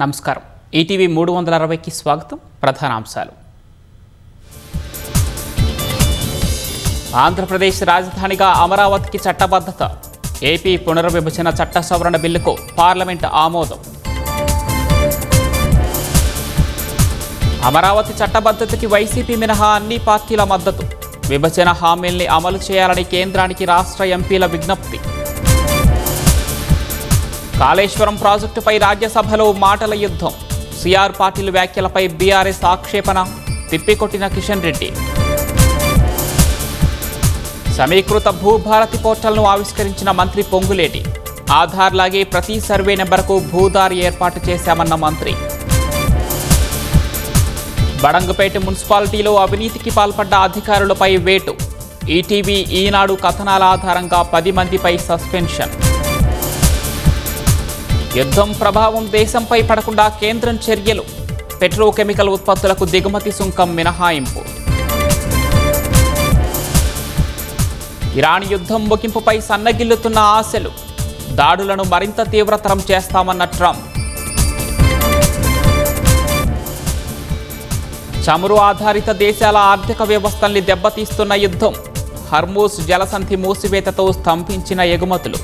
నమస్కారం. ఈటీవీ 360కి స్వాగతం. ప్రధానాంశాలు. ఆంధ్రప్రదేశ్ రాజధానిగా అమరావతికి చట్టబద్ధత. ఏపీ పునర్విభజన చట్ట సవరణ బిల్లుకు పార్లమెంట్ ఆమోదం. అమరావతి చట్టబద్ధతకి వైసీపీ మినహా అన్ని పార్టీల మద్దతు. విభజన హామీల్ని అమలు చేయాలని కేంద్రానికి రాష్ట్ర ఎంపీల విజ్ఞప్తి. కాళేశ్వరం ప్రాజెక్టుపై రాజ్యసభలో మాటల యుద్ధం. సిఆర్ పాటిల్ వ్యాఖ్యలపై బీఆర్ఎస్ ఆక్షేపణ. తిప్పికొట్టిన కిషన్ రెడ్డి. సమీకృత భూభారతి పోర్టల్ను ఆవిష్కరించిన మంత్రి పొంగులేటి. ఆధార్ లాగే ప్రతి సర్వే నెంబర్కు భూదారి ఏర్పాటు చేశామన్న మంత్రి. బడంగపేట మున్సిపాలిటీలో అవినీతికి పాల్పడ్డ అధికారులపై వేటు. ఈటీవీ ఈనాడు కథనాల ఆధారంగా 10 మందిపై సస్పెన్షన్. యుద్ధం ప్రభావం దేశంపై పడకుండా కేంద్రం చర్యలు. పెట్రోకెమికల్ ఉత్పత్తులకు దిగుమతి సుంకం మినహాయింపు. ఇరాన్ యుద్ధం ముగింపుపై సన్నగిల్లుతున్న ఆశలు. దాడులను మరింత తీవ్రతరం చేస్తామన్న ట్రంప్. చమురు ఆధారిత దేశాల ఆర్థిక వ్యవస్థల్ని దెబ్బతీస్తున్న యుద్ధం. హర్మూజ్ జలసంధి మూసివేతతో స్తంభించిన ఎగుమతులు.